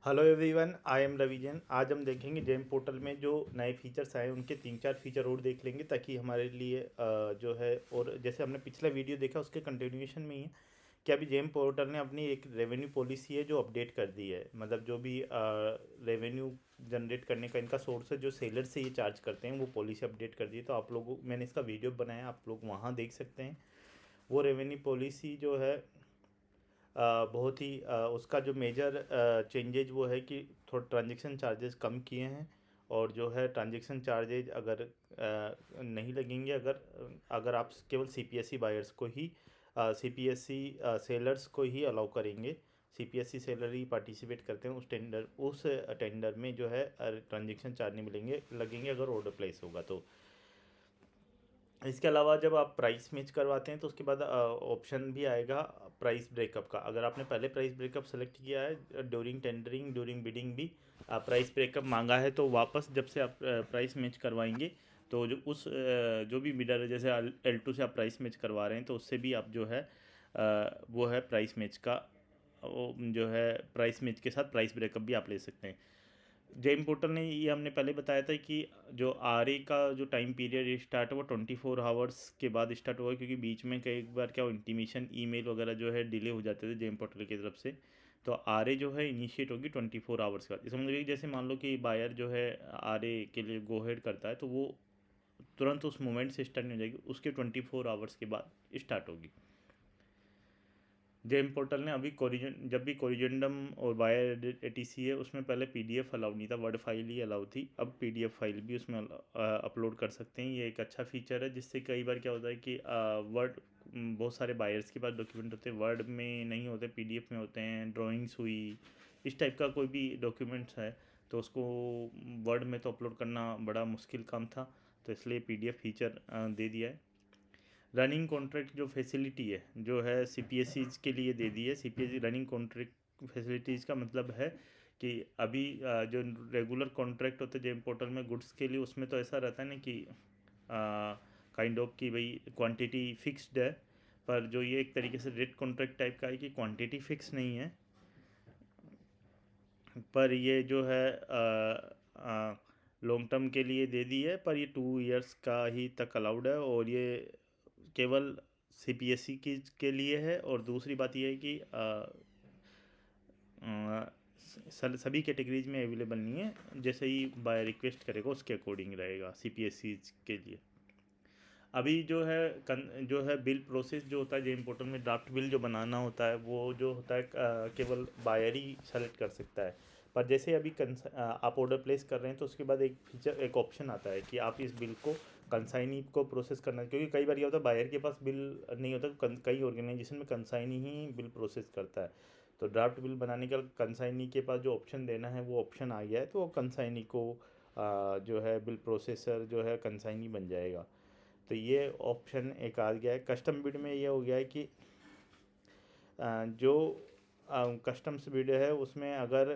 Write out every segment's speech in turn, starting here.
Hello everyone, I am Ravijan. आज हम देखेंगे जेम पोर्टल में जो नए फीचर्स आए उनके तीन चार फीचर और देख लेंगे ताकि हमारे लिए जो है, और जैसे हमने पिछला वीडियो देखा उसके कंटिन्यूएशन में ही है कि अभी जेम पोर्टल ने अपनी एक रेवेन्यू पॉलिसी है जो अपडेट कर दी है। मतलब जो भी रेवेन्यू जनरेट करने का इनका सोर्स है, जो सेलर से ये चार्ज करते हैं, वो पॉलिसी अपडेट कर दी है। तो आप लोगों, मैंने इसका वीडियो बनाया, आप लोग वहाँ देख सकते हैं। वो रेवेन्यू पॉलिसी जो है बहुत ही उसका जो मेजर चेंजेज वो है कि थोड़ा ट्रांजैक्शन चार्जेस कम किए हैं। और जो है ट्रांजैक्शन चार्जेज अगर नहीं लगेंगे, अगर अगर आप केवल सीपीएससी बायर्स को ही, सीपीएससी सेलर्स को ही अलाउ करेंगे। सीपीएससी सेलर ही पार्टिसिपेट करते हैं उस टेंडर में, जो है ट्रांजैक्शन चार्ज नहीं मिलेंगे लगेंगे अगर ऑर्डर प्लेस होगा तो। इसके अलावा जब आप प्राइस मैच करवाते हैं तो उसके बाद ऑप्शन भी आएगा प्राइस ब्रेकअप का। अगर आपने पहले प्राइस ब्रेकअप सेलेक्ट किया है ड्यूरिंग टेंडरिंग, ड्यूरिंग बिडिंग भी प्राइस ब्रेकअप मांगा है, तो वापस जब से आप प्राइस मैच करवाएंगे तो जो भी बिडर है, जैसे L2 से आप प्राइस मैच करवा रहे हैं तो उससे भी आप जो है वो है प्राइस मैच का, वो जो है प्राइस मैच के साथ प्राइस ब्रेकअप भी आप ले सकते हैं। जेम पोर्टल ने ये हमने पहले बताया था कि जो आर ए का जो टाइम पीरियड स्टार्ट है वो 24 आवर्स के बाद स्टार्ट हुआ, क्योंकि बीच में कई बार क्या इंटीमेशन ईमेल वगैरह जो है डिले हो जाते थे जेम पोर्टल की तरफ से। तो आर ए जो है इनिशिएट होगी 24 आवर्स के बाद। इसका मतलब जैसे मान लो कि बायर जो है आर ए के लिए गो हेड करता है तो वो तुरंत उस मोमेंट से स्टार्ट नहीं हो जाएगी, उसके 24 आवर्स के बाद स्टार्ट होगी। जेम पोर्टल ने अभी जब भी कोरिजेंडम और बायर एटीसी है उसमें पहले पीडीएफ अलाउ नहीं था, वर्ड फाइल ही अलाउ थी। अब पीडीएफ फाइल भी उसमें अपलोड कर सकते हैं। ये एक अच्छा फीचर है, जिससे कई बार क्या होता है कि वर्ड, बहुत सारे बायर्स के पास डॉक्यूमेंट होते हैं, वर्ड में नहीं होते, पीडीएफ में होते हैं। ड्राइंग्स हुई, इस टाइप का कोई भी डॉक्यूमेंट्स है तो उसको वर्ड में तो अपलोड करना बड़ा मुश्किल काम था, तो इसलिए पीडीएफ फीचर दे दिया है। रनिंग कॉन्ट्रैक्ट जो फैसिलिटी है जो है सीपीएससीज के लिए दे दी है। सीपीएससी रनिंग कॉन्ट्रैक्ट फैसिलिटीज़ का मतलब है कि अभी जो रेगुलर कॉन्ट्रैक्ट होते हैं जेम पोर्टल में गुड्स के लिए, उसमें तो ऐसा रहता है ना कि काइंड ऑफ कि भाई क्वांटिटी फिक्स्ड है। पर जो ये एक तरीके से रेट कॉन्ट्रैक्ट टाइप का है कि क्वांटिटी फिक्स नहीं है, पर ये जो है लॉन्ग टर्म के लिए दे दी है। पर ये 2 इयर्स का ही तक अलाउड है, और ये केवल सीपीएससी के लिए है। और दूसरी बात ये है कि सभी कैटेगरीज में अवेलेबल नहीं है, जैसे ही बाय रिक्वेस्ट करेगा उसके अकॉर्डिंग रहेगा सीपीएससी के लिए। अभी जो है बिल प्रोसेस जो होता है जेम पोर्टल में, ड्राफ्ट बिल जो बनाना होता है वो जो होता है केवल बायर ही सेलेक्ट कर सकता है। पर जैसे अभी आप ऑर्डर प्लेस कर रहे हैं तो उसके बाद एक ऑप्शन आता है कि आप इस बिल को कंसाइनी को प्रोसेस करना, क्योंकि कई बार ये होता है बायर के पास बिल नहीं होता, कई ऑर्गेनाइजेशन में कंसाइनी ही बिल प्रोसेस करता है। तो ड्राफ्ट बिल बनाने का कंसाइनी के पास जो ऑप्शन देना है वो ऑप्शन आ गया है, तो वो कंसाइनी को जो है बिल प्रोसेसर जो है कंसाइनी बन जाएगा। तो ये ऑप्शन एक आ गया है। कस्टम बिड में ये हो गया है कि जो कस्टम्स बिड है उसमें अगर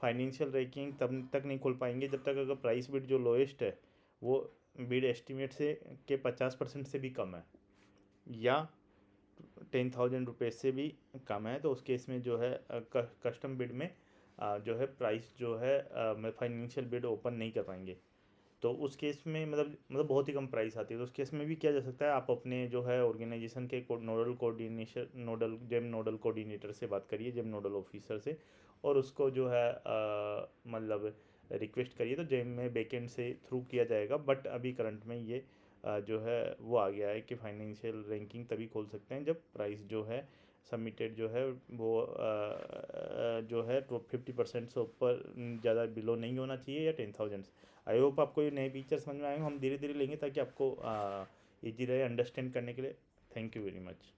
फाइनेंशियल रैंकिंग तब तक नहीं खोल पाएंगे जब तक अगर प्राइस बिड जो लोएस्ट है वो बिड एस्टिमेट से के 50% से भी कम है, या 10,000 रुपये से भी कम है। तो उस केस में जो है कस्टम बिड में जो है प्राइस जो है फाइनेंशियल बिड ओपन नहीं कर पाएंगे। तो उस केस में मतलब बहुत ही कम प्राइस आती है, तो उस केस में भी किया जा सकता है। आप अपने जो है ऑर्गेनाइजेशन के नोडल कोऑर्डिनेटर से बात करिए, जेम नोडल ऑफिसर से, और उसको जो है मतलब रिक्वेस्ट करिए, तो जेम में बैकएंड से थ्रू किया जाएगा। बट अभी करंट में ये जो है वो आ गया है कि फाइनेंशियल रैंकिंग तभी खोल सकते हैं जब प्राइस जो है सबमिटेड जो है वो जो है तो 50% से ऊपर ज़्यादा बिलो नहीं होना चाहिए, या 10,000। आई होप आपको ये नए फीचर समझ में आएंगे। हम धीरे धीरे लेंगे ताकि आपको ईजी रहे अंडरस्टैंड करने के लिए। Thank you very much.